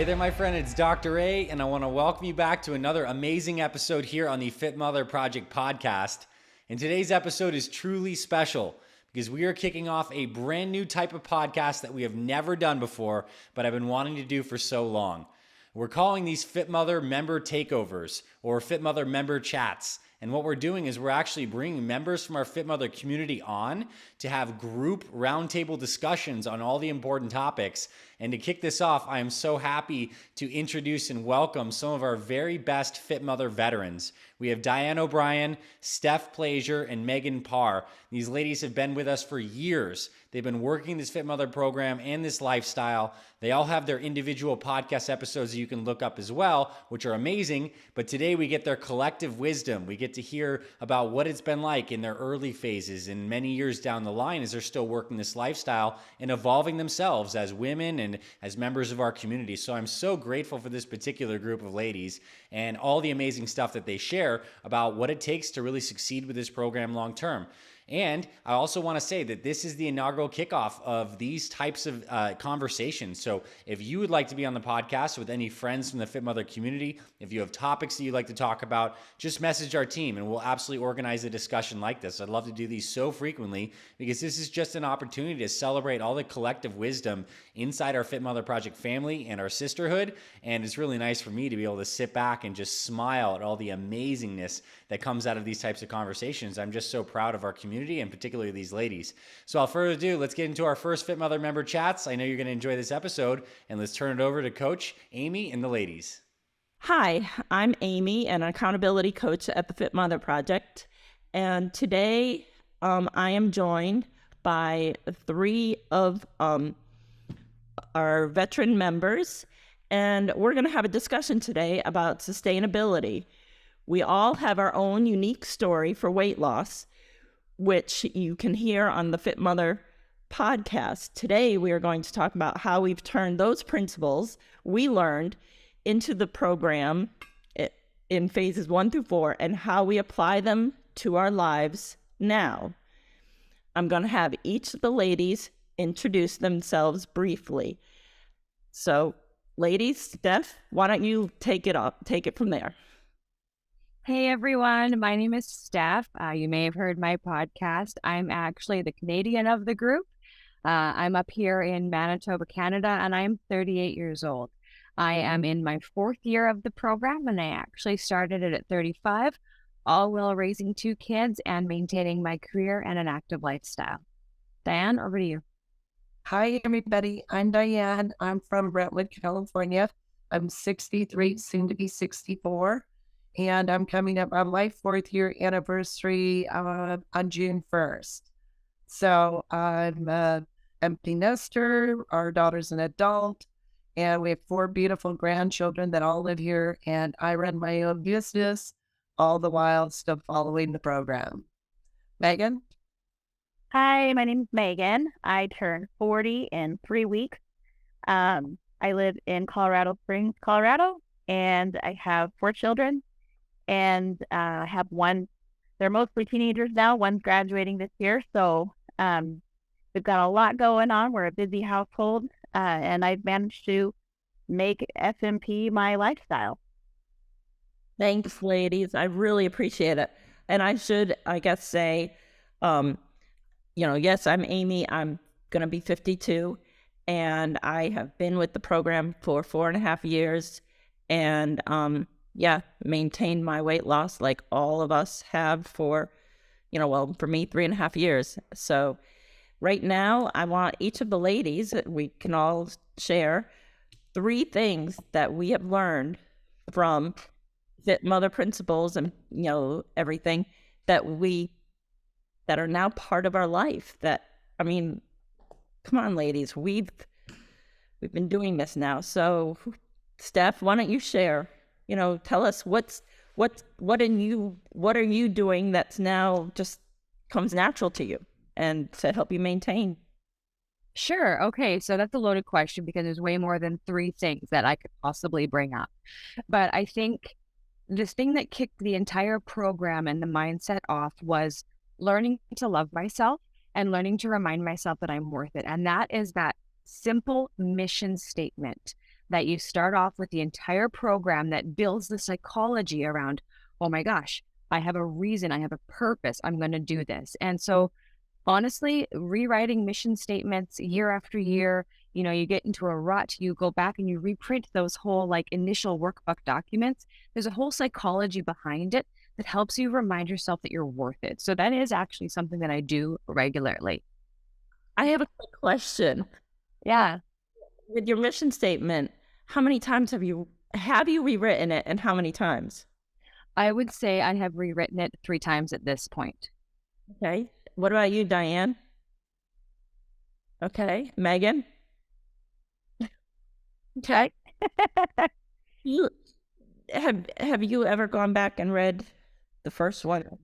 there, my friend. It's Dr. A, and I want to welcome you back to another amazing episode here on the Fit Mother Project podcast. And today's episode is truly special because we are kicking off a brand new type of podcast that we have never done before, but I've been wanting to do for so long. We're calling these Fit Mother Member Takeovers or Fit Mother Member Chats. And what we're doing is we're actually bringing members from our Fit Mother community on to have group roundtable discussions on all the important topics. And to kick this off, I am so happy to introduce and welcome some of our very best Fit Mother veterans. We have Diane O'Brien, Steph Plaisir, and Megan Parr. These ladies have been with us for years. They've been working this Fit Mother program and this lifestyle. They all have their individual podcast episodes that you can look up as well, which are amazing. But today we get their collective wisdom. We get to hear about what it's been like in their early phases and many years down the line as they're still working this lifestyle and evolving themselves as women and as members of our community. So I'm so grateful for this particular group of ladies and all the amazing stuff that they share about what it takes to really succeed with this program long term. And I also want to say that this is the inaugural kickoff of these types of conversations. So if you would like to be on the podcast with any friends from the Fit Mother community, if you have topics that you'd like to talk about, just message our team and we'll absolutely organize a discussion like this. I'd love to do these so frequently because this is just an opportunity to celebrate all the collective wisdom inside our Fit Mother Project family and our sisterhood. And it's really nice for me to be able to sit back and just smile at all the amazingness that comes out of these types of conversations. I'm just so proud of our community and particularly these ladies. So without further ado, let's get into our first Fit Mother Member Chats. I know you're going to enjoy this episode, and let's turn it over to Coach Amy and the ladies. Hi, I'm Amy, an accountability coach at the Fit Mother Project. And today I am joined by three of our veteran members, and we're going to have a discussion today about sustainability. We all have our own unique story for weight loss, which you can hear on the Fit Mother podcast. Today, we are going to talk about how we've turned those principles we learned into the program in phases 1 through 4 and how we apply them to our lives now. I'm going to have each of the ladies introduce themselves briefly. So, ladies, Steph, why don't you take it from there? Hey everyone, my name is Steph. You may have heard my podcast. I'm actually the Canadian of the group. I'm up here in Manitoba, Canada, and I'm 38 years old. I am in my 4th year of the program, and I actually started it at 35, all while raising 2 kids and maintaining my career and an active lifestyle. Diane, over to you. Hi everybody, I'm Diane. I'm from Brentwood, California. I'm 63, soon to be 64. And I'm coming up on my 4th year anniversary on June 1st. So I'm an empty nester. Our daughter's an adult. And we have 4 beautiful grandchildren that all live here. And I run my own business, all the while still following the program. Megan? Hi, my name is Megan. I turned 40 in 3 weeks. I live in Colorado Springs, Colorado, and I have 4 children. And I have one, they're mostly teenagers now. One's graduating this year. So we've got a lot going on. We're a busy household. And I've managed to make FMP my lifestyle. Thanks, ladies. I really appreciate it. And I should, I guess, say, yes, I'm Amy. I'm going to be 52. And I have been with the program for 4.5 years. And maintain my weight loss like all of us have for, for me, 3.5 years. So right now, I want each of the ladies, we can all share 3 things that we have learned from Fit Mother principles and, everything that are now part of our life come on, ladies, we've been doing this now. So Steph, why don't you share? Tell us what are you doing that's now just comes natural to you and to help you maintain? Sure. Okay. So that's a loaded question because there's way more than 3 things that I could possibly bring up. But I think this thing that kicked the entire program and the mindset off was learning to love myself and learning to remind myself that I'm worth it. And that is that simple mission statement that you start off with the entire program that builds the psychology around, oh my gosh, I have a reason, I have a purpose, I'm going to do this. And so honestly, rewriting mission statements year after year, you get into a rut, you go back and you reprint those whole like initial workbook documents. There's a whole psychology behind it that helps you remind yourself that you're worth it. So that is actually something that I do regularly. I have a quick question. Yeah. With your mission statement, how many times have you rewritten it, and how many times? I would say I have rewritten it 3 times at this point. Okay. What about you, Diane? Okay. Megan? Okay. You have you ever gone back and read the first one?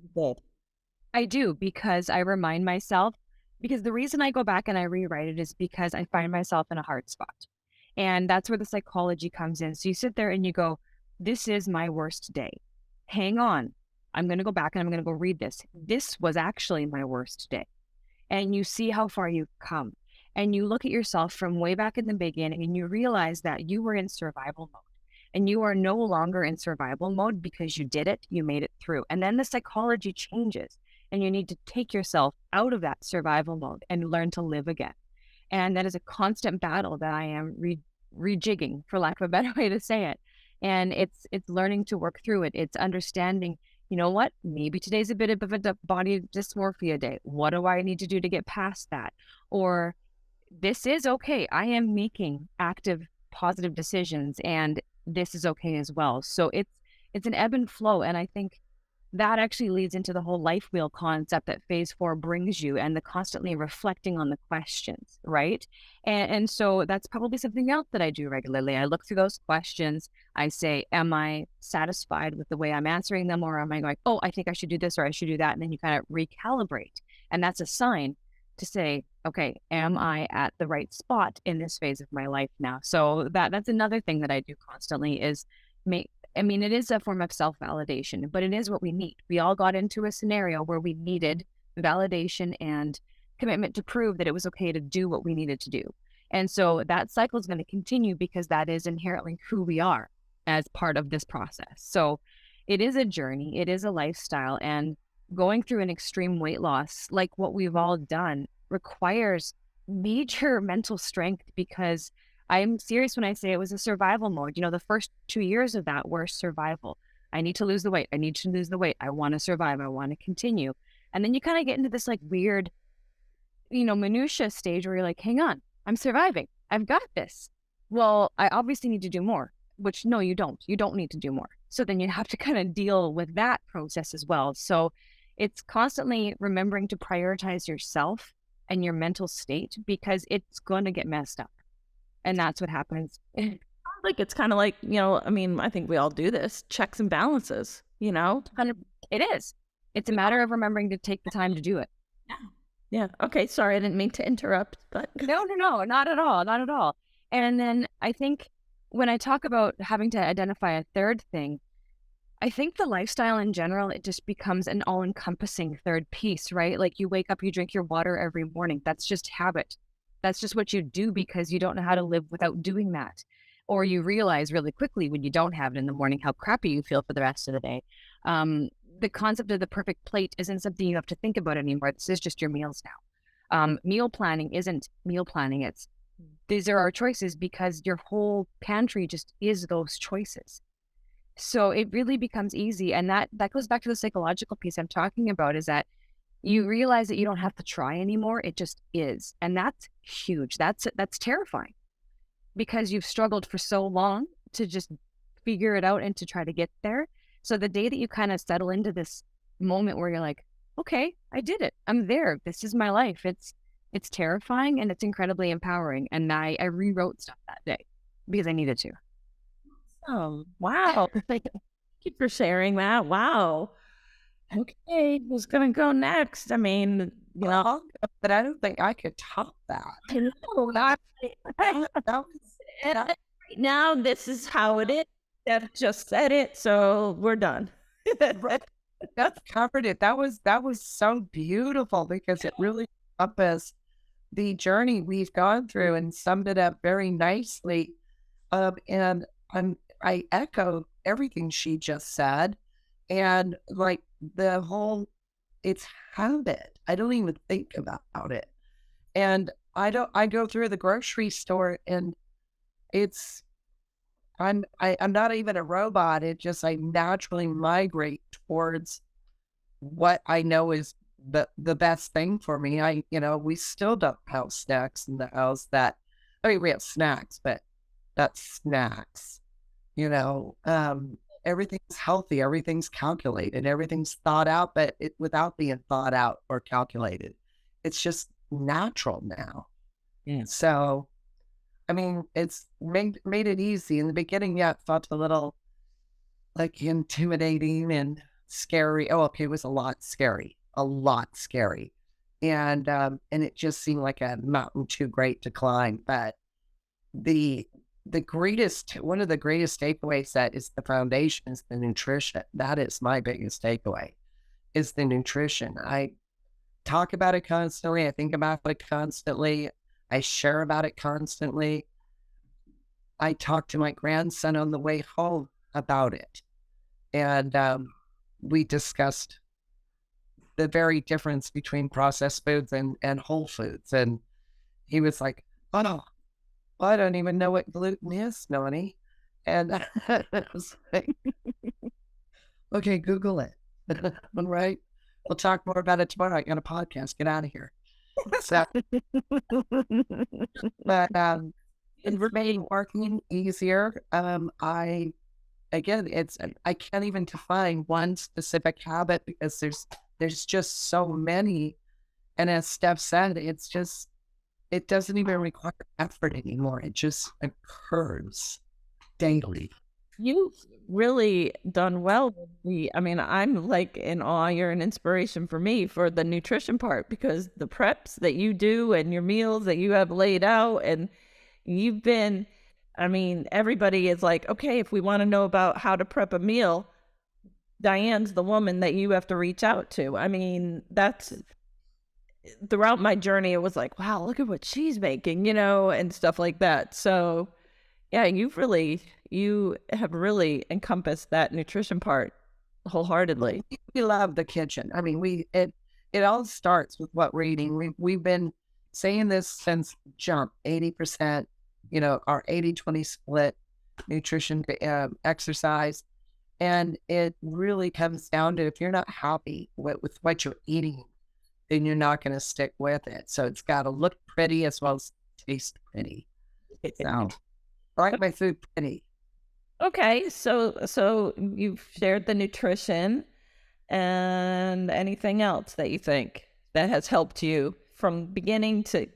I do, because I remind myself, because the reason I go back and I rewrite it is because I find myself in a hard spot. And that's where the psychology comes in. So you sit there and you go, this is my worst day. Hang on. I'm going to go back and I'm going to go read this. This was actually my worst day. And you see how far you've come. And you look at yourself from way back in the beginning and you realize that you were in survival mode. And you are no longer in survival mode because you did it, you made it through. And then the psychology changes and you need to take yourself out of that survival mode and learn to live again. And that is a constant battle that I am rejigging, for lack of a better way to say it. And it's learning to work through it. It's understanding, you know what, maybe today's a bit of a body dysmorphia day. What do I need to do to get past that? Or this is okay. I am making active, positive decisions, and this is okay as well. So it's an ebb and flow. And I think that actually leads into the whole life wheel concept that phase 4 brings you, and the constantly reflecting on the questions, right? And so that's probably something else that I do regularly. I look through those questions. I say, am I satisfied with the way I'm answering them? Or am I going, oh, I think I should do this or I should do that? And then you kind of recalibrate. And that's a sign to say, okay, am I at the right spot in this phase of my life now? So that's another thing that I do constantly is it is a form of self-validation, but it is what we need. We all got into a scenario where we needed validation and commitment to prove that it was okay to do what we needed to do. And so that cycle is going to continue because that is inherently who we are as part of this process. So it is a journey, it is a lifestyle, and going through an extreme weight loss, like what we've all done, requires major mental strength, because I'm serious when I say it was a survival mode. The first 2 years of that were survival. I need to lose the weight. I need to lose the weight. I want to survive. I want to continue. And then you kind of get into this like weird, minutia stage where you're like, hang on, I'm surviving. I've got this. Well, I obviously need to do more, which no, you don't. You don't need to do more. So then you have to kind of deal with that process as well. So it's constantly remembering to prioritize yourself and your mental state, because it's going to get messed up. And that's what happens. Like, it's kind of like, I think we all do this, checks and balances, It is. It's a matter of remembering to take the time to do it. Yeah. Okay. Sorry, I didn't mean to interrupt, but No, not at all. Not at all. And then I think when I talk about having to identify a third thing, I think the lifestyle in general, it just becomes an all-encompassing third piece, right? Like you wake up, you drink your water every morning. That's just habit. That's just what you do because you don't know how to live without doing that. Or you realize really quickly when you don't have it in the morning how crappy you feel for the rest of the day. The concept of the perfect plate isn't something you have to think about anymore. This is just your meals now. Meal planning isn't meal planning. These are our choices because your whole pantry just is those choices. So it really becomes easy. And that goes back to the psychological piece I'm talking about, is that you realize that you don't have to try anymore. It just is. And that's huge. That's terrifying, because you've struggled for so long to just figure it out and to try to get there. So the day that you kind of settle into this moment where you're like, okay, I did it. I'm there. This is my life. It's terrifying and it's incredibly empowering. And I rewrote stuff that day because I needed to. oh, wow. Thank you for sharing that. Wow. Okay, who's gonna go next? I mean, But I don't think I could top that. that was right now. This is how it is. Steph just said it, so we're done. That's covered it. That was so beautiful because it really encompassed the journey we've gone through and summed it up very nicely. And I echo everything she just said. And like it's habit. I don't even think about it. And I go through the grocery store and I'm not even a robot. It just, I naturally migrate towards what I know is the best thing for me. We still don't have snacks in the house we have snacks, but that's snacks, you know, everything's healthy, everything's calculated, everything's thought out, but without being thought out or calculated, it's just natural now. Yeah. So, I mean, it's made it easy. In the beginning, yeah, it felt a little like intimidating and scary. Oh, okay, it was a lot scary. And it just seemed like a mountain too great to climb. But one of the greatest takeaways that is the foundation is the nutrition. That is my biggest takeaway, is the nutrition. I talk about it constantly. I think about it constantly. I share about it constantly. I talked to my grandson on the way home about it. And we discussed the very difference between processed foods and whole foods. And he was like, oh, no, I don't even know what gluten is, Noni. And I was like, okay, Google it. All right. We'll talk more about it tomorrow. I got a podcast. Get out of here. So, but it's made working easier. I can't even define one specific habit because there's just so many. And as Steph said, it doesn't even require effort anymore. It just occurs daily. You've really done well with I'm like in awe. You're an inspiration for me for the nutrition part, because the preps that you do and your meals that you have laid out, and you've been, everybody is like, okay, if we want to know about how to prep a meal, Diane's the woman that you have to reach out to. That's throughout my journey, it was like, wow, look at what she's making, and stuff like that. So yeah, you have really encompassed that nutrition part wholeheartedly. We love the kitchen. It all starts with what we're eating. We've been saying this since jump, 80%, our 80-20 split, nutrition, exercise. And it really comes down to, if you're not happy with what you're eating, then you're not going to stick with it. So it's got to look pretty as well as taste pretty. So I like my food pretty. Okay, so you've shared the nutrition, and anything else that you think that has helped you from beginning to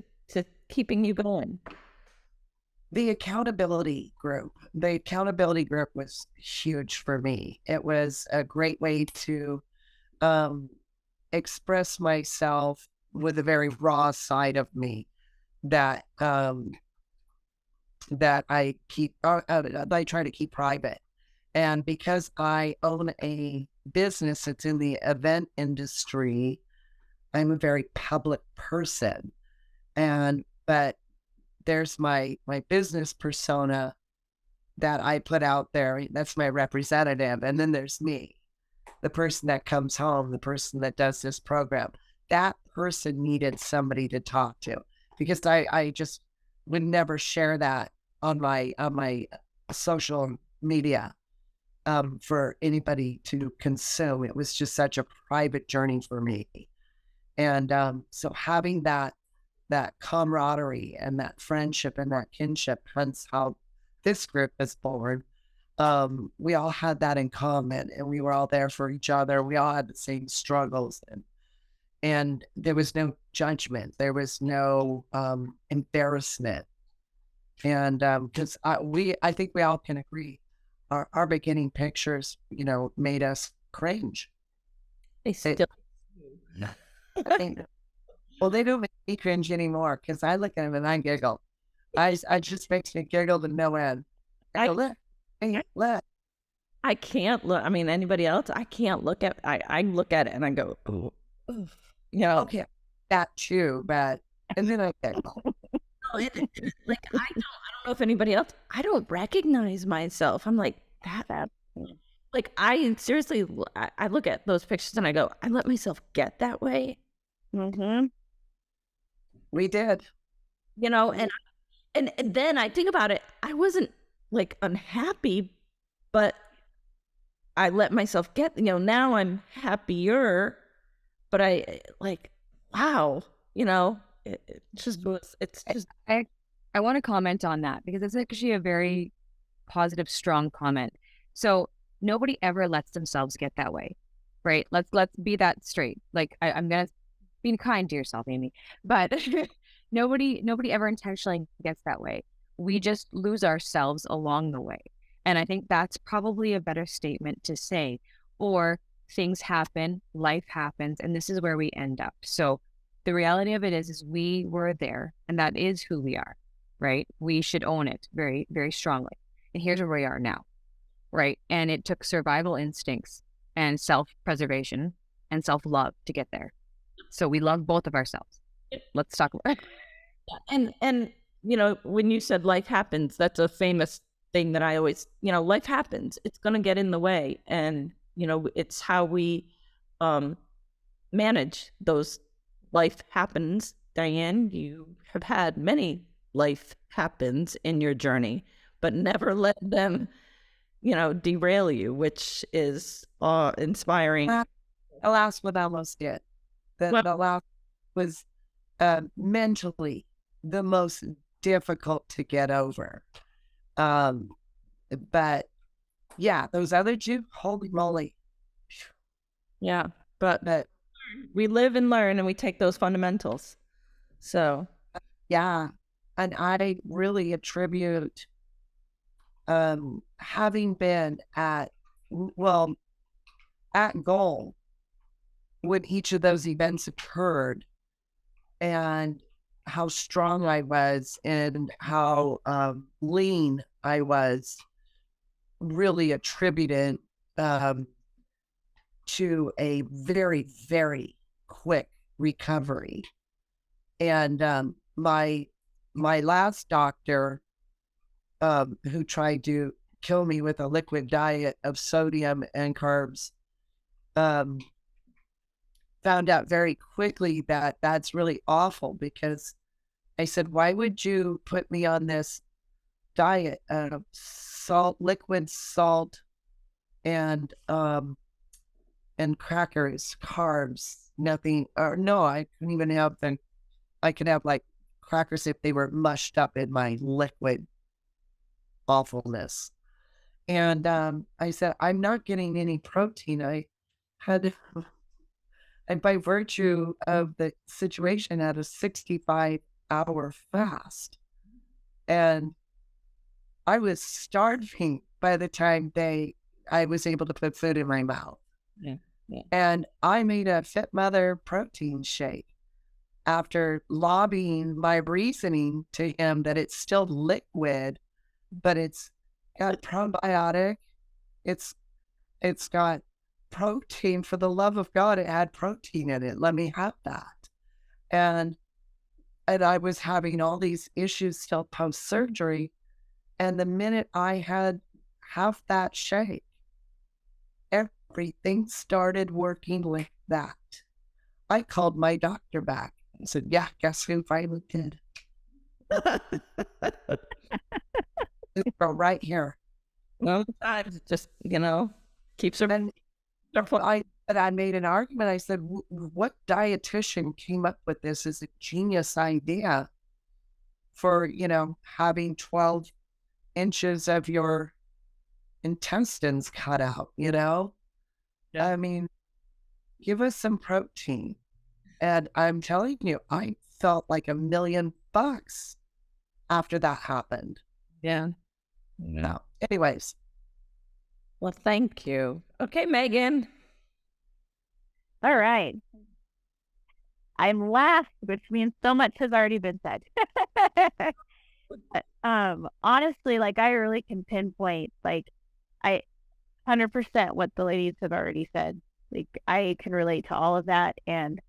keeping you going? The accountability group. The accountability group was huge for me. It was a great way to express myself with a very raw side of me that I try to keep private. And because I own a business that's in the event industry, I'm a very public person. But there's my business persona that I put out there. That's my representative. And then there's me, the person that comes home, the person that does this program. That person needed somebody to talk to, because I just would never share that on my social media for anybody to consume. It was just such a private journey for me. And so having that camaraderie and that friendship and that kinship, hence how this group is born. We all had that in common, and we were all there for each other. We all had the same struggles, and there was no judgment. There was no embarrassment. And because I think we all can agree, our beginning pictures, made us cringe. They still. Well, they don't make me cringe anymore, because I look at them and I giggle. I just makes me giggle to no end. I can't look. Anybody else? I can't look at. I look at it and I go, ooh. Okay, that too, but and then I giggle. Like I don't know if anybody else. I don't recognize myself. I'm like that. Like I seriously, I look at those pictures and I go, I let myself get that way. Mm-hmm. We did. You know, and then I think about it. I wasn't like unhappy, but I let myself get. You know, now I'm happier, but I like, wow. You know, it just was. It's just I want to comment on that because it's actually a very positive, strong comment. So nobody ever lets themselves get that way, right? Let's be that straight. Like I'm gonna be kind to yourself, Amy, but nobody ever intentionally gets that way. We just lose ourselves along the way, and I think that's probably a better statement to say. Or things happen, life happens, and this is where we end up. So the reality of it is we were there, and that is who we are, right? We should own it very, very strongly. And here's where we are now, right? And it took survival instincts and self-preservation and self-love to get there. So we love both of ourselves. Let's talk about it. and you know, when you said life happens, that's a famous thing that I always, you know, life happens. It's going to get in the way, and you know, it's how we manage those life happens. Diane, you have had many life happens in your journey, but never let them, you know, derail you, which is inspiring. Alas, what almost did. The last was mentally the most difficult to get over. But yeah, those other two, holy moly. Yeah, but we live and learn, and we take those fundamentals. So yeah, and I really attribute having been at goal when each of those events occurred, and how strong I was and how lean I was, really attributed to a very, very quick recovery. And my last doctor, who tried to kill me with a liquid diet of sodium and carbs, found out very quickly that that's really awful, because I said, why would you put me on this diet of liquid salt and crackers, carbs, nothing, or no, I couldn't even have them. I could have like crackers if they were mushed up in my liquid awfulness. And I said, I'm not getting any protein. I had, and by virtue of the situation, had a 65-hour fast. And I was starving by the time I was able to put food in my mouth. Yeah. And I made a Fit Mother protein shake after lobbying my reasoning to him that it's still liquid, but it's got probiotic. It's got protein. For the love of God, it had protein in it. Let me have that. And I was having all these issues still post-surgery. And the minute I had half that shake, everything started working like that. I called my doctor back and said, yeah, guess who finally did? Right here. well, sometimes it just, you know, keeps her. And I made an argument. I said, what dietitian came up with this as a genius idea for, you know, having 12 inches of your intestines cut out, you know? I mean, give us some protein. And I'm telling you, I felt like $1 million after that happened. Yeah. No. Anyways. Well, thank you. Okay, Megan. All right. I'm last, which means so much has already been said. Honestly, like I really can pinpoint, like I 100% what the ladies have already said. Like I can relate to all of that, and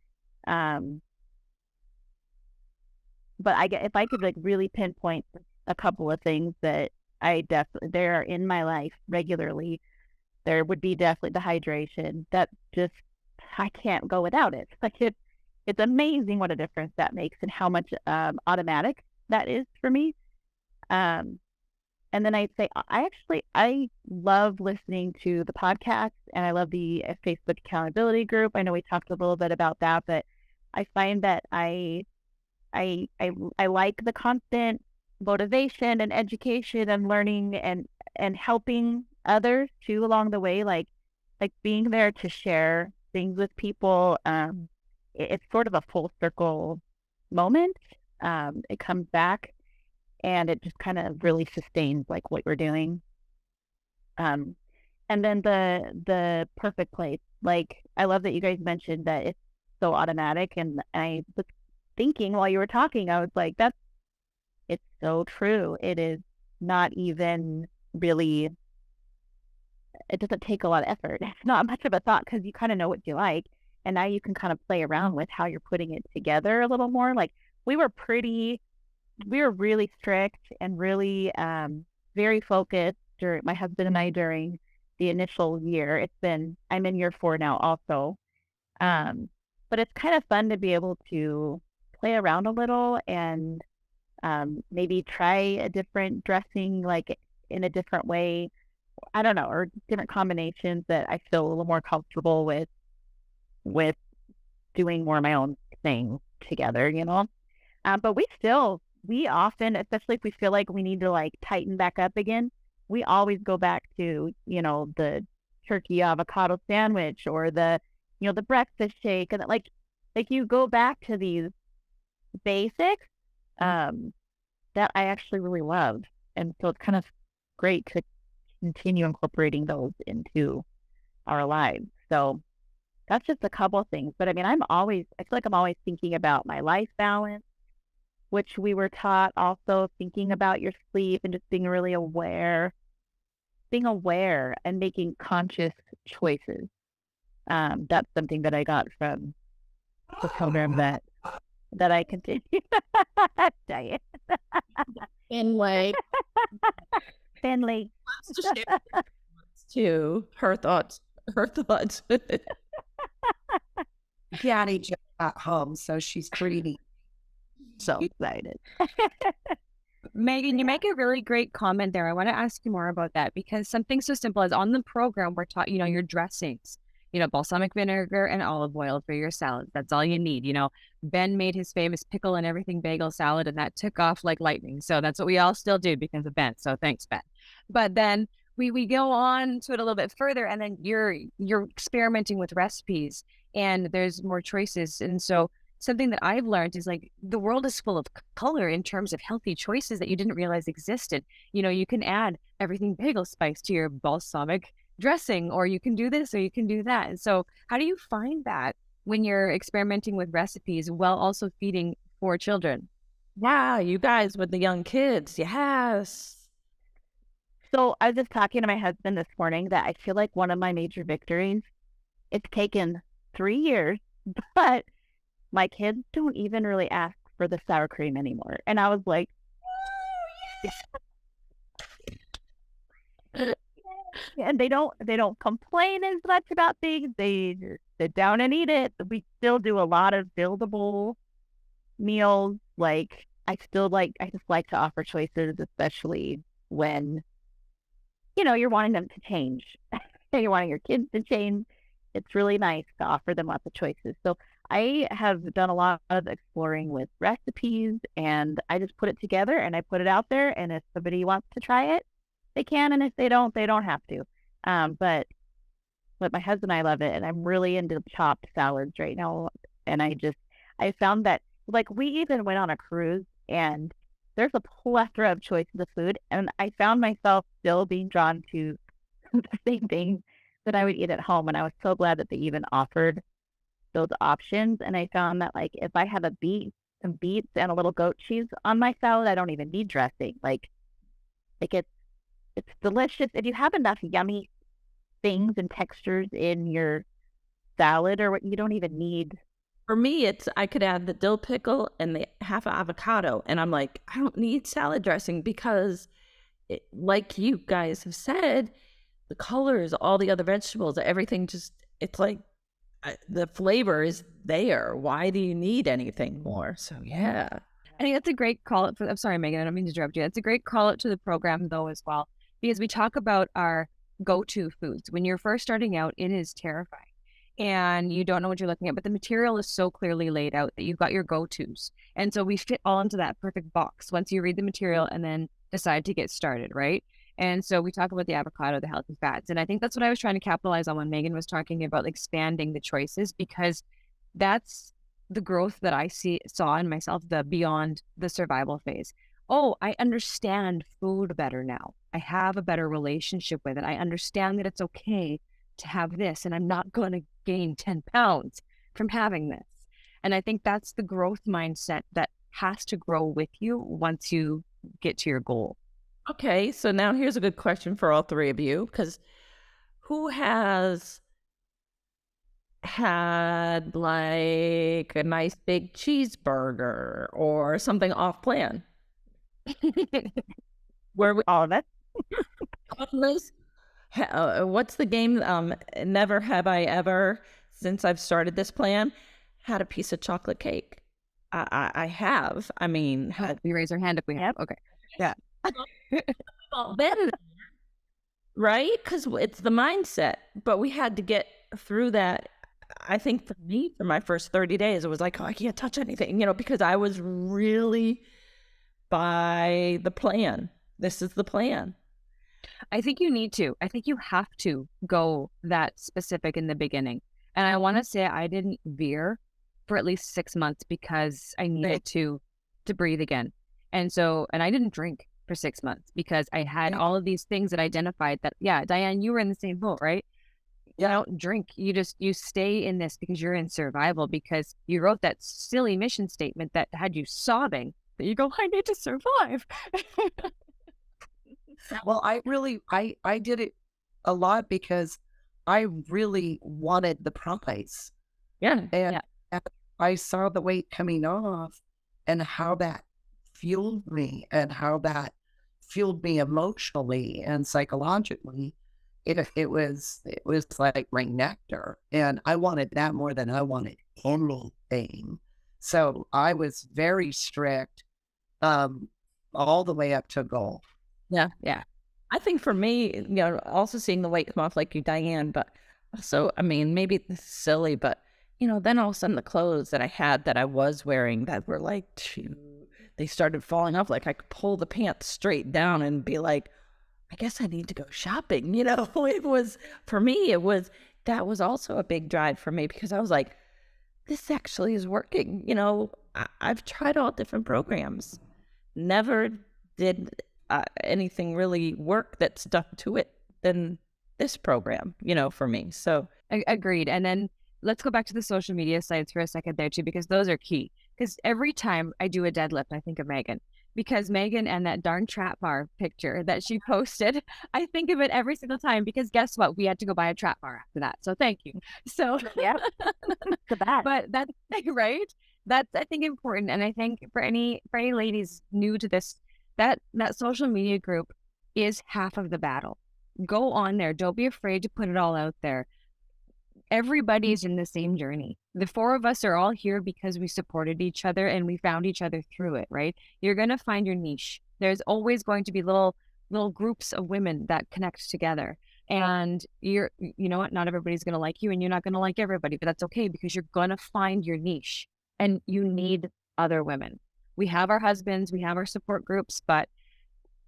but if I could like really pinpoint a couple of things that they are in my life regularly, there would be definitely the hydration. That just, I can't go without it. Like it's amazing what a difference that makes and how much automatic that is for me. And then I'd say I love listening to the podcast, and I love the Facebook accountability group. I know we talked a little bit about that, but I find that I like the constant motivation and education and learning and helping others too along the way, like being there to share things with people. It's sort of a full circle moment. It comes back, and it just kind of really sustains like what we're doing. And then the perfect place. Like, I love that you guys mentioned that it's so automatic, and I was thinking while you were talking, I was like, it's so true. It is not even really, it doesn't take a lot of effort. It's not much of a thought because you kind of know what you like, and now you can kind of play around with how you're putting it together a little more. Like, we were really strict and really very focused during my husband and I during the initial year. I'm in year 4 now also. But it's kind of fun to be able to play around a little and maybe try a different dressing, like in a different way. I don't know, or different combinations that I feel a little more comfortable with doing more of my own thing together, you know? But we often, especially if we feel like we need to like tighten back up again, we always go back to, you know, the turkey avocado sandwich or the breakfast shake. And like you go back to these basics that I actually really love. And so it's kind of great to continue incorporating those into our lives. So that's just a couple of things. But I mean, I feel like I'm always thinking about my life balance, which we were taught, also thinking about your sleep and just being really aware and making conscious choices. That's something that I got from the program that I continue. Diane. Finley. To her thoughts. Daddy just got home, so she's pretty So excited. Megan, you make a really great comment there. I want to ask you more about that, because something so simple as on the program, we're taught, your dressings, balsamic vinegar and olive oil for your salads. That's all you need. Ben made his famous pickle and everything bagel salad, and that took off like lightning. So that's what we all still do because of Ben. So thanks, Ben. But then we go on to it a little bit further, and then you're experimenting with recipes, and there's more choices. And so something that I've learned is like the world is full of color in terms of healthy choices that you didn't realize existed. You can add everything bagel spice to your balsamic dressing, or you can do this, or you can do that. And so how do you find that when you're experimenting with recipes while also feeding 4 children? Yeah, you guys with the young kids. Yes. So I was just talking to my husband this morning that I feel like one of my major victories, it's taken 3 years, but my kids don't even really ask for the sour cream anymore. And I was like, and they don't complain as much about things. They just sit down and eat it. We still do a lot of buildable meals. Like I just like to offer choices, especially when, you're wanting them to change. You're wanting your kids to change. It's really nice to offer them lots of choices. So I have done a lot of exploring with recipes, and I just put it together and I put it out there. And if somebody wants to try it, they can. And if they don't have to. But my husband and I love it. And I'm really into chopped salads right now. And I found that, like, we even went on a cruise, and there's a plethora of choices of food. And I found myself still being drawn to the same things that I would eat at home. And I was so glad that they even offered those options. And I found that, like, if I have some beets and a little goat cheese on my salad, I don't even need dressing. Like it's delicious. If you have enough yummy things and textures in your salad or what, you don't even need. For me, I could add the dill pickle and the half an avocado. And I'm like, I don't need salad dressing because, like you guys have said, the colors, all the other vegetables, everything just, it's like the flavor is there. Why do you need anything more? So, yeah. I think that's a great call out I'm sorry, Megan, I don't mean to interrupt you. It's a great call out to the program, though, as well, because we talk about our go-to foods. When you're first starting out, it is terrifying and you don't know what you're looking at, but the material is so clearly laid out that you've got your go-tos. And so we fit all into that perfect box once you read the material and then decide to get started, right? And so we talk about the avocado, the healthy fats. And I think that's what I was trying to capitalize on when Megan was talking about expanding the choices, because that's the growth that I saw in myself, the beyond the survival phase. Oh, I understand food better now. I have a better relationship with it. I understand that it's okay to have this, and I'm not going to gain 10 pounds from having this. And I think that's the growth mindset that has to grow with you once you get to your goal. Okay, so now here's a good question for all three of you, because who has had like a nice big cheeseburger or something off plan? Where we All of it. what's the game? Never have I ever, since I've started this plan, had a piece of chocolate cake. I have. I mean, We raise our hand if we have. Okay. Yeah. better, right? Because it's the mindset. But we had to get through that. I think for me, for my first 30 days, it was like, oh, I can't touch anything, because I was really by the plan. This is the plan. I think you need to. I think you have to go that specific in the beginning. And I want to say I didn't veer for at least 6 months because I needed to breathe again. And I didn't drink for 6 months because I had all of these things that identified that, yeah, Diane, you were in the same boat, right? You don't drink. You stay in this because you're in survival, because you wrote that silly mission statement that had you sobbing, that you go, I need to survive. Well, I did it a lot because I really wanted the prize. Yeah. And I saw the weight coming off and how that fueled me and how that fueled me emotionally and psychologically. It was like my nectar, and I wanted that more than I wanted anything. So I was very strict, all the way up to goal. Yeah. I think for me, also seeing the weight come off like you, Diane, but also, I mean, maybe this is silly, but, then all of a sudden the clothes that I had that I was wearing that were like, they started falling off. Like I could pull the pants straight down and be like, I guess I need to go shopping. It was, for me, that was also a big drive for me, because I was like, this actually is working. I've tried all different programs. Never did anything really work that stuck to it than this program, for me. So Agreed. And then let's go back to the social media sites for a second there too, because those are key. Because every time I do a deadlift, I think of Megan. Because Megan and that darn trap bar picture that she posted, I think of it every single time, because guess what? We had to go buy a trap bar after that. So thank you. So Yeah. The best. but that's right. That's, I think, important. And I think for any ladies new to this, that social media group is half of the battle. Go on there. Don't be afraid to put it all out there. Everybody's in the same journey. The four of us are all here because we supported each other and we found each other through it, right? You're going to find your niche. There's always going to be little groups of women that connect together. And you know what? Not everybody's going to like you, and you're not going to like everybody, but that's okay, because you're going to find your niche, and you need other women. We have our husbands, we have our support groups, but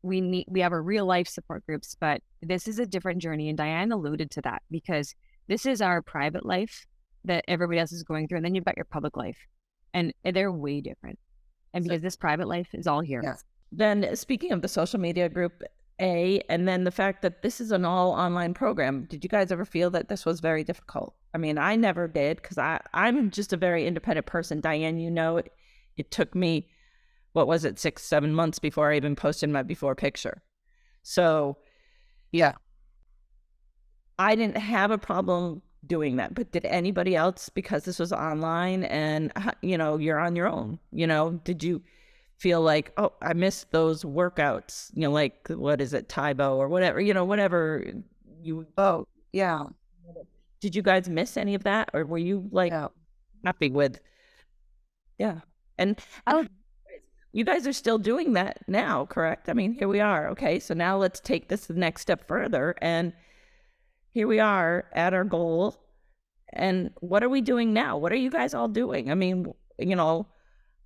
we have our real life support groups, but this is a different journey. And Diane alluded to that, because this is our private life that everybody else is going through. And then you've got your public life, and they're way different. And because this private life is all here. Yes. then speaking of the social media group, and then the fact that this is an all online program, did you guys ever feel that this was very difficult? I mean, I never did, because I'm just a very independent person. Diane, it took me, what was it, 6-7 months before I even posted my before picture. So Yeah. I didn't have a problem doing that. But did anybody else, because this was online and, you're on your own, did you feel like, oh, I missed those workouts, like, what is it, Taibo or whatever, whatever you, Oh, yeah. did you guys miss any of that? Or were you like Yeah. happy with, yeah. And Oh, you guys are still doing that now, correct? I mean, here we are. Okay, so now let's take this the next step further. And here we are at our goal. And what are we doing now? What are you guys all doing? I mean,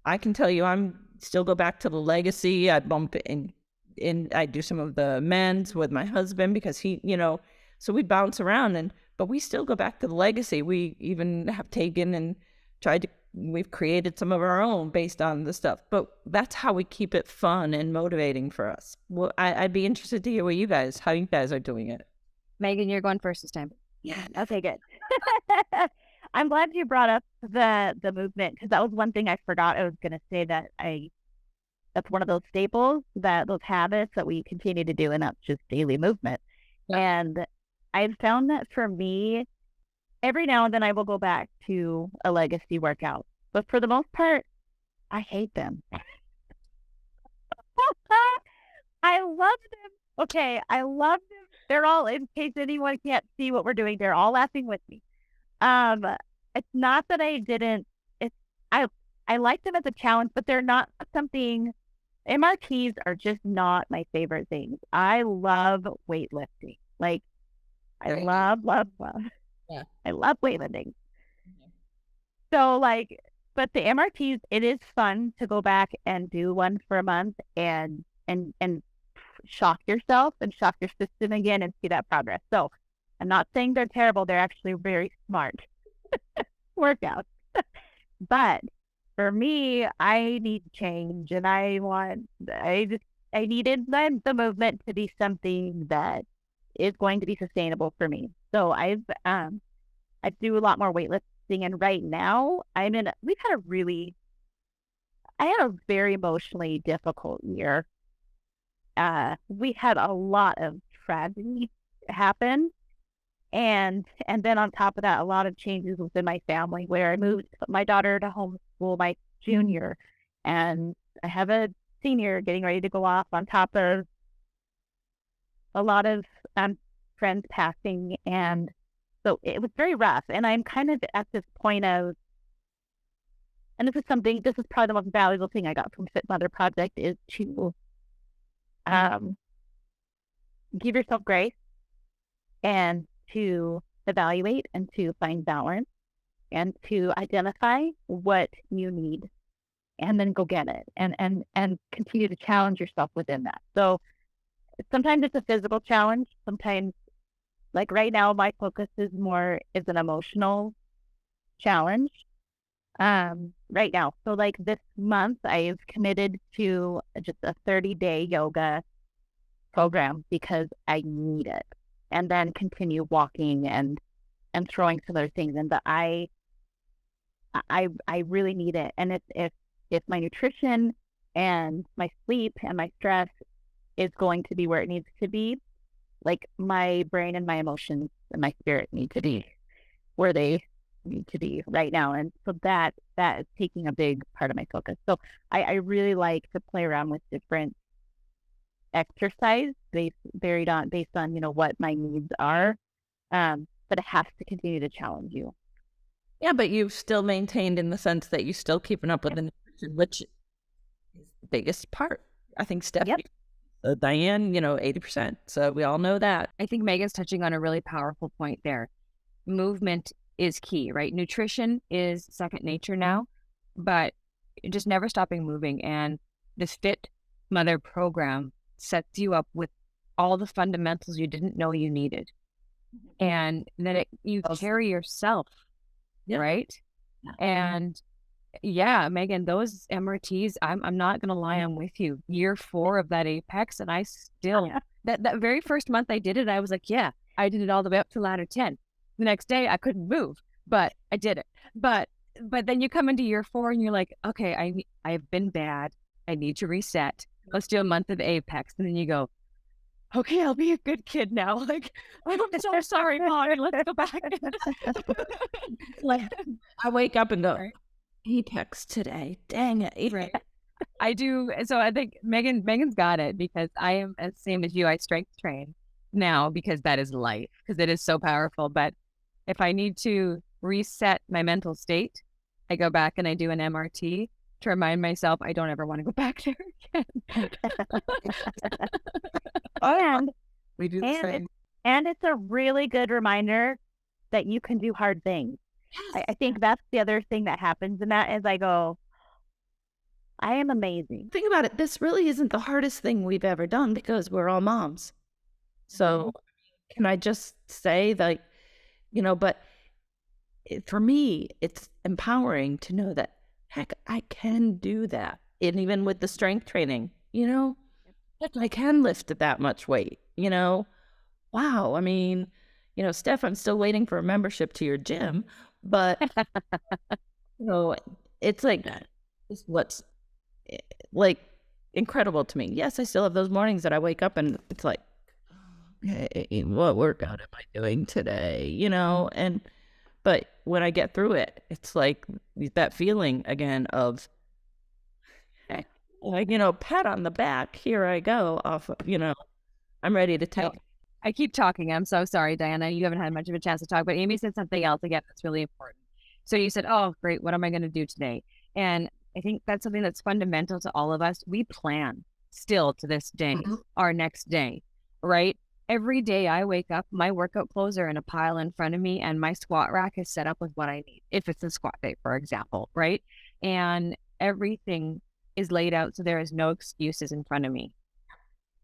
I can tell you, I'm still go back to the legacy. I bump in I do some of the men's with my husband because he, so we bounce around but we still go back to the legacy. We even have taken and we've created some of our own based on the stuff, but that's how we keep it fun and motivating for us. Well, I'd be interested to hear how you guys are doing it. Megan, you're going first this time. yeah. Okay, good. I'm glad you brought up the movement, because that was one thing I forgot. I was going to say that's one of those staples, those habits that we continue to do, and that's just daily movement. Yeah. And I've found that for me, every now and then I will go back to a legacy workout, but for the most part, I hate them. I love them. Okay, I love them. They're all, in case anyone can't see what we're doing, they're all laughing with me. It's not that I didn't. I like them as a challenge, but they're not something. MRTs are just not my favorite things. I love weightlifting. Like, I love. Yeah. I love weightlifting. So, like, but the MRTs, it is fun to go back and do one for a month and shock yourself and shock your system again and see that progress. So I'm not saying they're terrible. They're actually very smart workouts. But for me, I need change, and I needed the movement to be something that is going to be sustainable for me. So I do a lot more weightlifting, and right now I had a very emotionally difficult year. We had a lot of tragedy happen. And then on top of that, a lot of changes within my family, where I moved my daughter to homeschool my junior, and I have a senior getting ready to go off, on top of a lot of friends passing. And so it was very rough. And I'm kind of at this point of, and this is probably the most valuable thing I got from Fit Mother Project, is to give yourself grace and to evaluate and to find balance and to identify what you need, and then go get it and continue to challenge yourself within that. So sometimes it's a physical challenge. Sometimes, like right now, my focus is an emotional challenge right now. So like this month, I've committed to just a 30-day yoga program because I need it, and then continue walking and throwing some other things in. But I really need it. And if my nutrition and my sleep and my stress is going to be where it needs to be, like my brain and my emotions and my spirit need to be where they need to be right now. And so that is taking a big part of my focus. So I really like to play around with different exercise based on what my needs are, but it has to continue to challenge you. Yeah, but you've still maintained in the sense that you're still keeping up with the nutrition, which is the biggest part. I think Steph, Yep. Diane, 80%. So we all know that. I think Megan's touching on a really powerful point there. Movement is key, right? Nutrition is second nature now, but just never stopping moving. And this Fit Mother program sets you up with all the fundamentals you didn't know you needed. And then you carry yourself, Yeah. right? And yeah, Megan, those MRTs, I'm not going to lie, I'm with you. Year 4 of that Apex, and I still, that very first month I did it, I was like, yeah, I did it all the way up to ladder 10. The next day I couldn't move, but I did it. But then you come into year 4 and you're like, okay, I've been bad. I need to reset. Let's do a month of Apex. And then you go, okay, I'll be a good kid now. Like, I'm so sorry, Mom. Let's go back. Like, I wake up and go, Right. Apex today. Dang it. Right. I do. So I think Megan's got it, because I am the same as you. I strength train now because that is life, because it is so powerful. But if I need to reset my mental state, I go back and I do an MRT to remind myself I don't ever want to go back there again. And We do the And same. and it's a really good reminder that you can do hard things. I think that's the other thing that happens in that is I go, I am amazing. Think about it. This really isn't the hardest thing we've ever done because we're all moms. So can I just say that, but for me, it's empowering to know that, heck, I can do that. And even with the strength training, heck, I can lift that much weight, Wow. I mean, Steph, I'm still waiting for a membership to your gym, but, it's like, it's what's like incredible to me. Yes, I still have those mornings that I wake up and it's like, hey, what workout am I doing today? But when I get through it, it's like that feeling again of, pat on the back. Here I go off, I'm ready to take. I keep talking. I'm so sorry, Diana. You haven't had much of a chance to talk, but Amy said something else again that's really important. So you said, oh, great. What am I going to do today? And I think that's something that's fundamental to all of us. We plan still to this day, our next day, right? Every day I wake up, my workout clothes are in a pile in front of me and my squat rack is set up with what I need. If it's a squat day, for example, right? And everything is laid out so there is no excuses in front of me.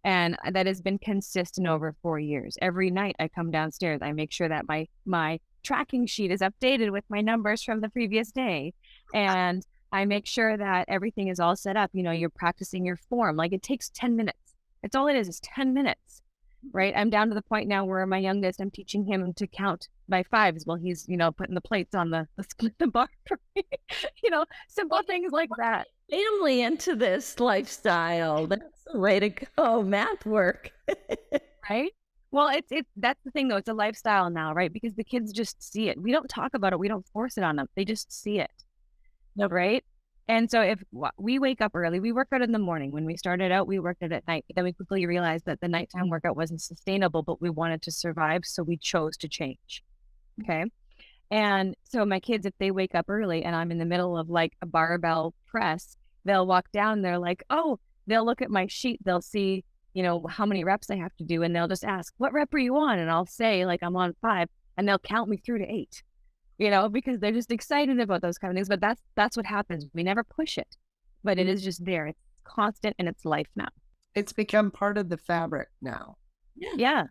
And that has been consistent over 4 years. Every night I come downstairs, I make sure that my tracking sheet is updated with my numbers from the previous day. And I make sure that everything is all set up. You're practicing your form. Like, it takes 10 minutes. It's all it is 10 minutes, right? I'm down to the point now where my youngest, I'm teaching him to count by fives while he's, putting the plates on the bar for me. Simple things like that. Family into this lifestyle. That's the way to go. Math work. Right? Well, it's that's the thing though. It's a lifestyle now, right? Because the kids just see it. We don't talk about it. We don't force it on them. They just see it. Right? And so if we wake up early, we work out in the morning. When we started out, we worked out at night. But then we quickly realized that the nighttime workout wasn't sustainable, but we wanted to survive. So we chose to change. Okay. And so my kids, if they wake up early and I'm in the middle of like a barbell press, they'll walk down. They're like, oh, they'll look at my sheet. They'll see, how many reps I have to do. And they'll just ask, what rep are you on? And I'll say, like, I'm on 5, and they'll count me through to 8, because they're just excited about those kind of things. But that's what happens. We never push it, but it is just there. It's constant and it's life now. It's become part of the fabric now. Yeah.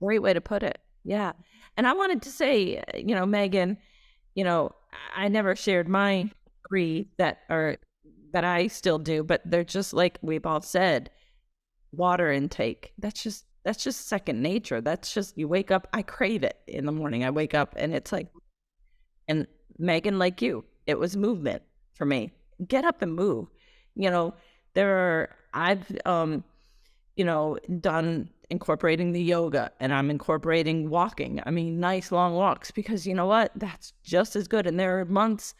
Great way to put it. Yeah. And I wanted to say, Megan, I never shared my 3 that I still do, but they're just like we've all said, water intake. That's just second nature. That's just, you wake up, I crave it in the morning. I wake up and it's like, and Megan, like you, it was movement for me. Get up and move. I've done incorporating the yoga, and I'm incorporating walking. I mean, nice long walks, because you know what? That's just as good. And there are months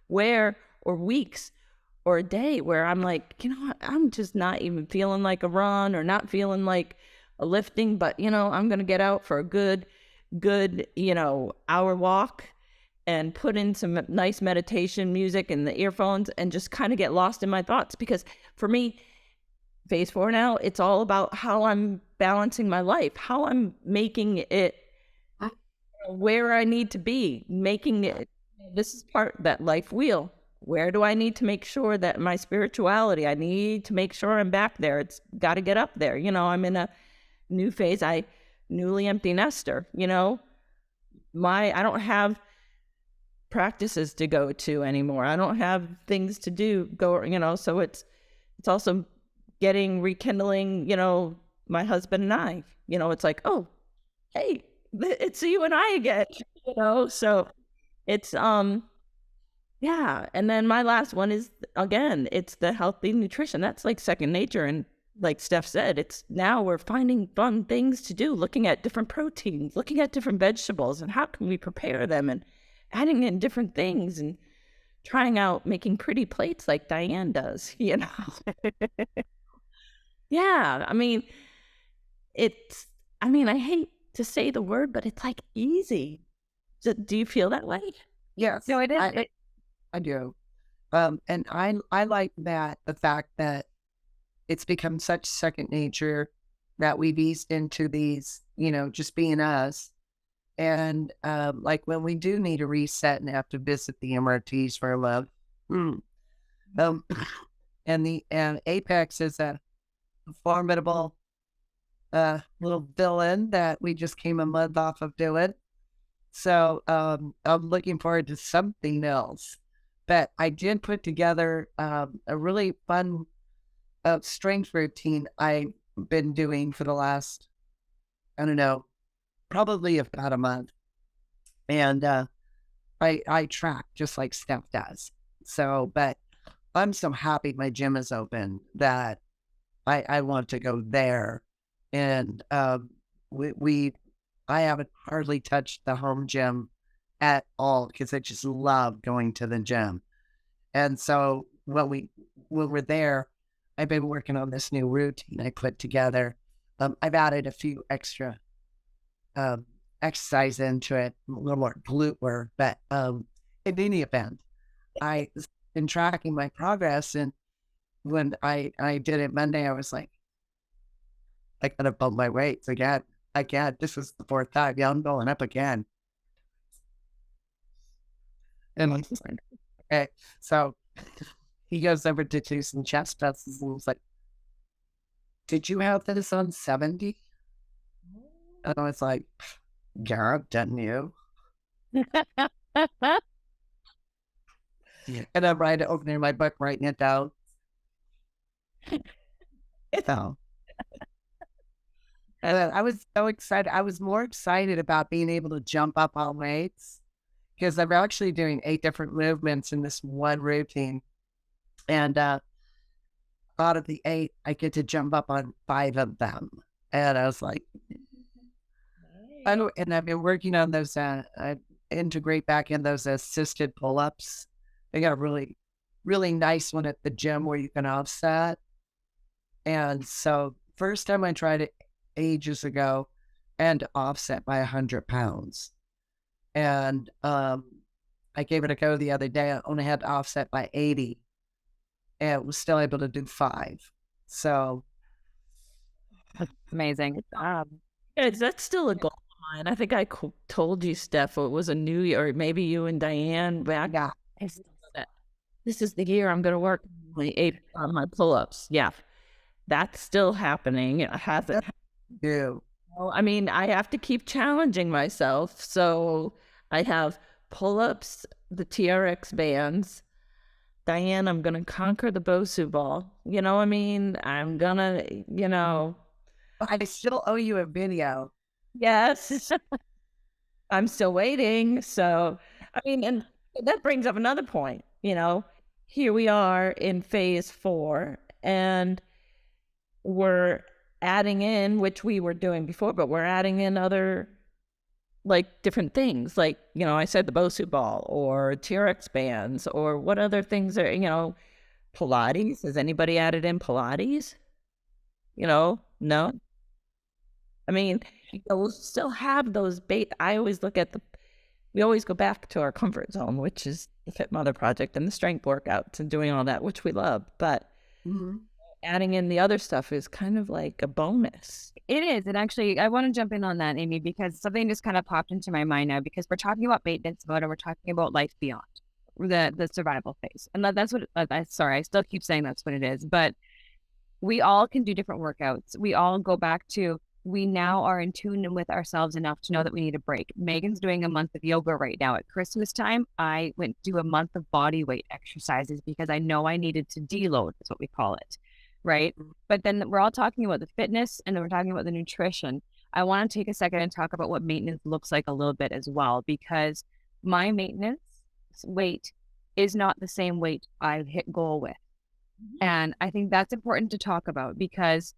or weeks or a day where I'm like, what? I'm just not even feeling like a run or not feeling like a lifting, but I'm going to get out for a good, hour walk and put in some nice meditation music and the earphones and just kind of get lost in my thoughts. Because for me, phase 4 now, it's all about how I'm balancing my life, how I'm making it where I need to be, making it, this is part, that life wheel. Where do I need to make sure that my spirituality, I need to make sure I'm back there. It's got to get up there. I'm in a new phase. Newly empty nester, I don't have practices to go to anymore. I don't have things to do, so it's also rekindling, my husband and I, it's like, oh, hey, it's you and I again, so it's, yeah. And then my last one is, again, it's the healthy nutrition. That's like second nature. And like Steph said, it's now we're finding fun things to do, looking at different proteins, looking at different vegetables, and how can we prepare them, and adding in different things, and trying out making pretty plates like Diane does, you know? Yeah, I hate to say the word, but it's like easy. Do you feel that way? Yes. No, it is. I do. And I like the fact that it's become such second nature that we've eased into these, just being us. And like when we do need a reset and have to visit the MRTs for a love, and Apex is a formidable little villain that we just came a month off of doing. So I'm looking forward to something else. But I did put together a really fun strength routine I've been doing for the last, I don't know, probably about a month. And I track just like Steph does. So, but I'm so happy my gym is open that I want to go there. And I haven't hardly touched the home gym at all because I just love going to the gym. And so when we're there, I've been working on this new routine I put together. I've added a few extra exercise into it, a little more glute work. But in any event, I've been tracking my progress. And when I did it Monday, I was like, I gotta bump my weights again. This is the fourth time. Yeah, I'm going up again. And I'm just like, okay. So he goes over to do some chest presses and was like, did you have this on 70? And I was like, yeah, didn't you? And I'm opening my book, writing it down. So, and I was so excited. I was more excited about being able to jump up on weights because I'm actually doing 8 different movements in this one routine. And out of the 8, I get to jump up on 5 of them. And I was like, and I've been working on those, I integrate back in those assisted pull-ups. They got a really, really nice one at the gym where you can offset. And so first time I tried it ages ago and offset by 100 pounds. And I gave it a go the other day. I only had to offset by 80 and was still able to do 5. So That's amazing. That's still a goal of mine. I think I told you, Steph, it was a new year, or maybe you and Diane back. yeah, This is the year I'm going to work on my pull-ups. Yeah, that's still happening. It hasn't. do. I have to keep challenging myself. So I have pull-ups, the TRX bands. Diane, I'm going to conquer the Bosu ball. I'm going to, I still owe you a video. Yes. I'm still waiting. So, and that brings up another point. Here we are in phase 4, and we're adding in, which we were doing before, but we're adding in other different things. I said the Bosu ball or TRX bands, or what other things are, Pilates. Has anybody added in Pilates? No. We'll still have those I always look at we always go back to our comfort zone, which is the Fit Mother Project and the strength workouts and doing all that, which we love. But adding in the other stuff is kind of like a bonus. It is. And actually, I want to jump in on that, Amy, because something just kind of popped into my mind now, because we're talking about maintenance mode and we're talking about life beyond the survival phase. And that's what, sorry, I still keep saying that's what it is, but we all can do different workouts. We all go back to, we now are in tune with ourselves enough to know that we need a break. Megan's doing a month of yoga right now. At Christmas time, I went to a month of body weight exercises because I know I needed to deload, is what we call it, right? But then we're all talking about the fitness and then we're talking about the nutrition. I want to take a second and talk about what maintenance looks like a little bit as well, because my maintenance weight is not the same weight I hit goal with. And I think that's important to talk about because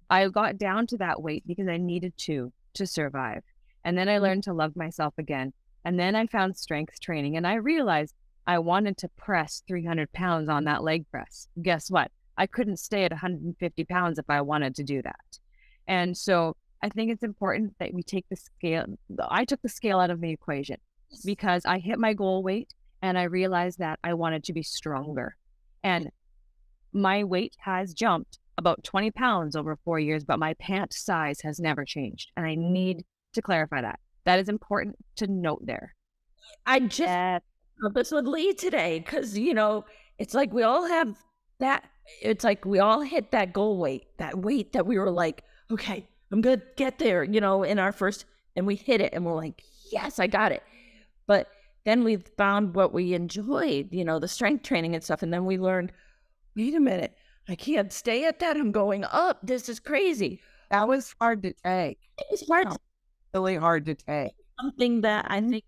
I got down to that weight because I needed to survive. And then I learned to love myself again. And then I found strength training and I realized I wanted to press 300 pounds on that leg press. Guess what? I couldn't stay at 150 pounds if I wanted to do that. And so I think it's important that we take the scale. I took the scale out of the equation because I hit my goal weight and I realized that I wanted to be stronger. And my weight has jumped about 20 pounds over 4 years, but my pant size has never changed. And I need to clarify that. That is important to note there. I just Yes. this with Lee today because it's like we all have that. It's like we all hit that goal weight, that weight that we were like, okay, I'm good, get there, in our first, and we hit it, and we're like, yes, I got it. But then we found what we enjoyed, the strength training and stuff, and then we learned, wait a minute, I can't stay at that. I'm going up. This is crazy. That was hard to take. It was hard. Really hard to take. Something that I think,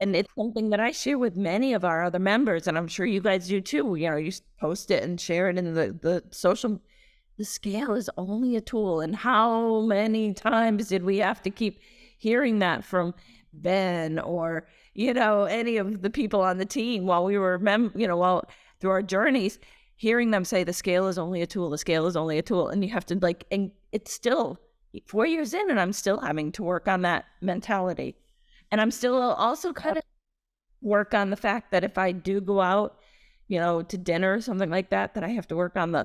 and it's something that I share with many of our other members, and I'm sure you guys do too. You post it and share it in the social. The scale is only a tool, and how many times did we have to keep hearing that from Ben or any of the people on the team while we were while through our journeys, hearing them say the scale is only a tool, the scale is only a tool, and you have to and it's still 4 years in, and I'm still having to work on that mentality. And I'm still also kind of work on the fact that if I do go out, to dinner or something like that, that I have to work on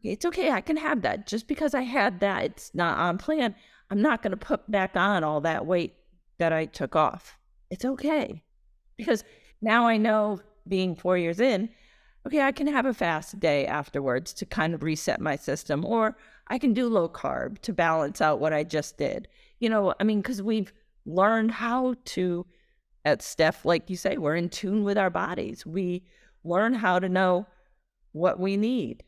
it's okay, I can have that. Just because I had that, it's not on plan. I'm not going to put back on all that weight that I took off. It's okay. Because now I know, being 4 years in, okay, I can have a fast day afterwards to kind of reset my system, or I can do low carb to balance out what I just did. Because we've learned how to, at Steph, like you say, we're in tune with our bodies. We learn how to know what we need,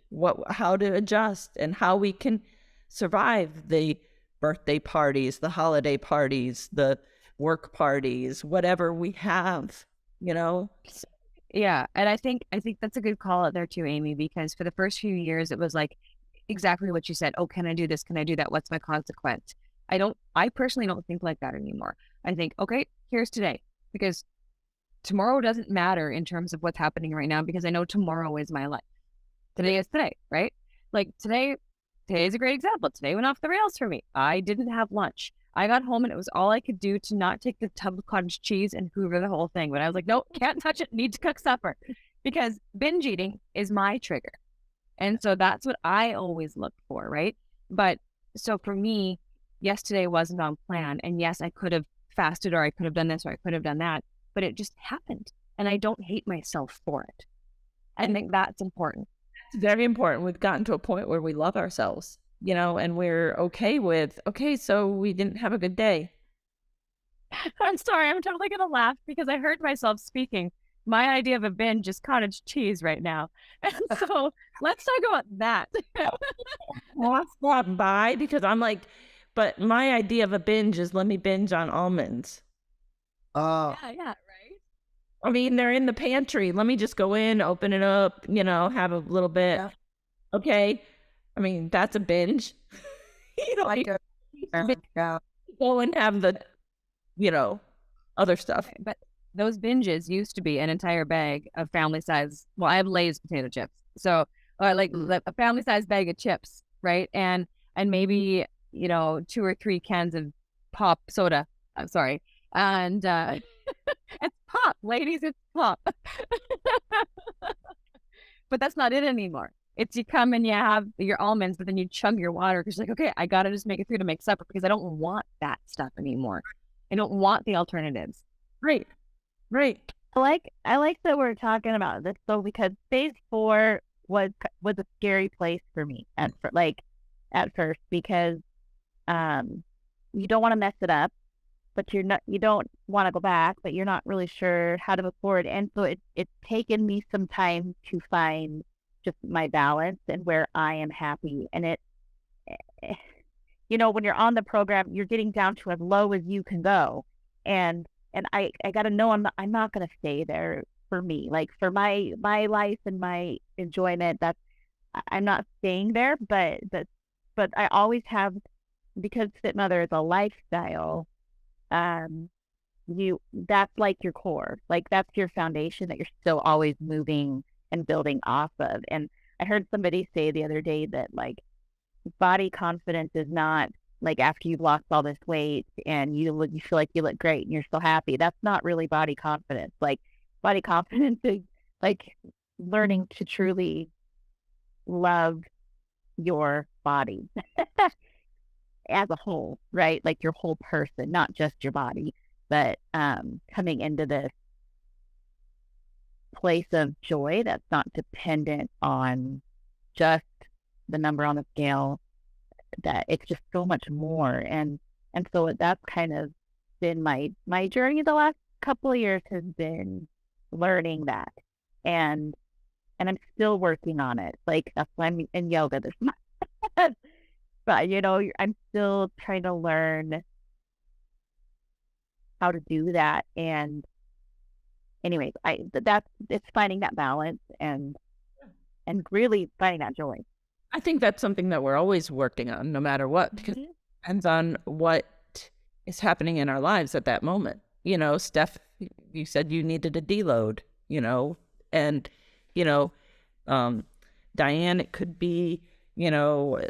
how to adjust, and how we can survive the birthday parties, the holiday parties, the work parties, whatever we have, Yeah. And I think that's a good call out there too, Amy, because for the first few years, it was like exactly what you said. Oh, can I do this? Can I do that? What's my consequence? I personally don't think like that anymore. I think, okay, here's today, because tomorrow doesn't matter in terms of what's happening right now, because I know tomorrow is my life. Today is today, right? Like today is a great example. Today went off the rails for me. I didn't have lunch. I got home and it was all I could do to not take the tub of cottage cheese and hoover the whole thing. But I was like, nope, can't touch it. Need to cook supper, because binge eating is my trigger. And so that's what I always look for, right? But so for me, yes, today wasn't on plan. And yes, I could have fasted, or I could have done this, or I could have done that, but it just happened. And I don't hate myself for it. I think that's important. It's very important. We've gotten to a point where we love ourselves, and we're okay with, okay, so we didn't have a good day. I'm sorry, I'm totally going to laugh because I heard myself speaking. My idea of a binge is cottage cheese right now. And so let's talk about that. Well, I stopped by because I'm like, but my idea of a binge is, let me binge on almonds. Yeah, right? They're in the pantry. Let me just go in, open it up, have a little bit. Yeah. Okay. That's a binge. Yeah. Go and have the, other stuff. But those binges used to be an entire bag of family size. Well, I have Lay's potato chips. So like a family size bag of chips, right? And maybe, 2 or 3 cans of pop soda. I'm sorry. And it's pop, ladies, it's pop. But that's not it anymore. It's you come and you have your almonds, but then you chug your water because you're like, okay, I got to just make it through to make supper because I don't want that stuff anymore. I don't want the alternatives. Right. I like that we're talking about this though, because phase 4 was a scary place for me at first, because you don't want to mess it up, but you don't want to go back, but you're not really sure how to move forward. And so it's taken me some time to find just my balance and where I am happy. And when you're on the program, you're getting down to as low as you can go. And I got to know I'm not going to stay there for me, like for my life and my enjoyment. I'm not staying there, but I always have, because Fit Mother is a lifestyle. That's like your core, like that's your foundation that you're still always moving and building off of. And I heard somebody say the other day that like body confidence is not like after you've lost all this weight and you feel like you look great and you're still happy. That's not really body confidence. Like body confidence is like learning to truly love your body as a whole, right? Like your whole person, not just your body, but coming into this place of joy that's not dependent on just the number on the scale, that it's just so much more. And so that's kind of been my journey the last couple of years, has been learning that. And I'm still working on it. Like that's why I'm in yoga this month. But I'm still trying to learn how to do that. And anyways, it's finding that balance and really finding that joy. I think that's something that we're always working on, no matter what, because it depends on what is happening in our lives at that moment. Steph, you said you needed a deload, and, Diane, it could be,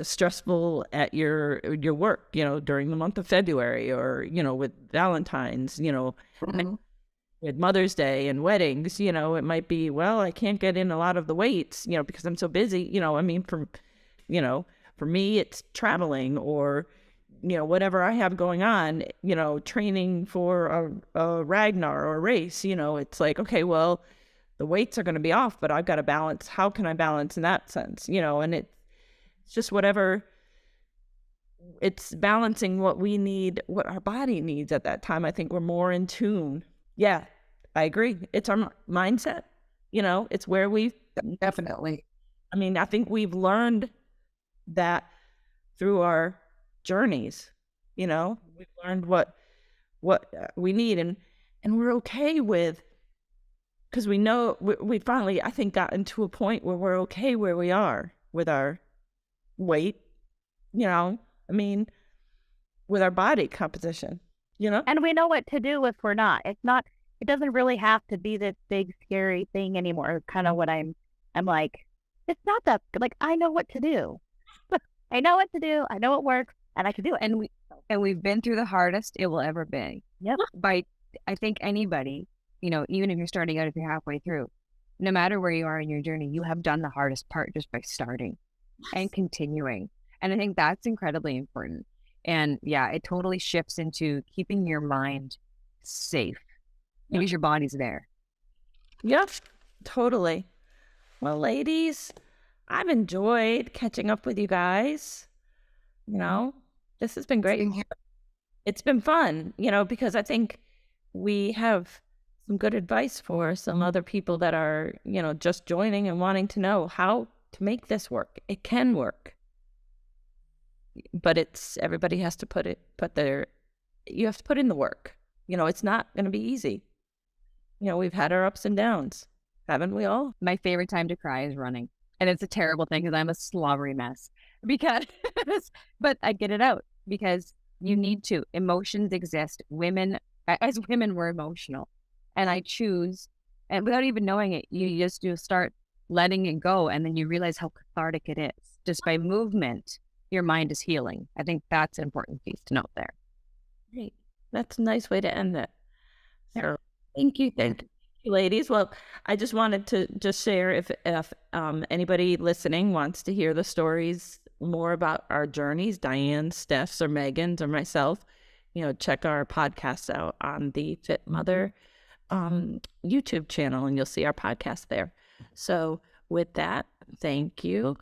stressful at your work, during the month of February, or, with Valentine's, with Mother's Day and weddings, it might be, well, I can't get in a lot of the weights, because I'm so busy, for me, it's traveling or, whatever I have going on, training for a Ragnar or a race, it's like, okay, well, the weights are going to be off, but I've got to balance. How can I balance in that sense? And it's just whatever, it's balancing what we need, what our body needs at that time. I think we're more in tune. Yeah, I agree. It's our mindset, it's where we've Definitely. I think we've learned that through our journeys, we've learned what we need, and we're okay with, because we know we finally, I think, gotten to a point where we're okay where we are with our weight, with our body composition, And we know what to do if we're not. It doesn't really have to be this big scary thing anymore. Kind of what I'm like, it's not that, like, I know what to do. I know what to do. I know what works, and I can do it. And we've been through the hardest it will ever be. Yep. I think anybody, even if you're starting out, if you're halfway through, no matter where you are in your journey, you have done the hardest part just by starting and continuing. And I think that's incredibly important. And yeah, it totally shifts into keeping your mind safe because your body's there. Yep, totally. Well, ladies, I've enjoyed catching up with you guys. This has been great. It's been fun, because I think we have some good advice for some other people that are, just joining and wanting to know how to make this work. It can work, but everybody has to you have to put in the work. It's not going to be easy. We've had our ups and downs, haven't we all? My favorite time to cry is running. And it's a terrible thing because I'm a slobbery mess. But I get it out because you need to. Emotions exist. As women, we're emotional. And I choose, and without even knowing it, you start letting it go. And then you realize how cathartic it is. Just by movement, your mind is healing. I think that's an important piece to note there. Great. That's a nice way to end it. So thank you, ladies. Well, I just wanted to just share if anybody listening wants to hear the stories more about our journeys, Diane's, Steph's, or Megan's, or myself, check our podcast out on the Fit Mother YouTube channel, and you'll see our podcast there. So with that, thank you.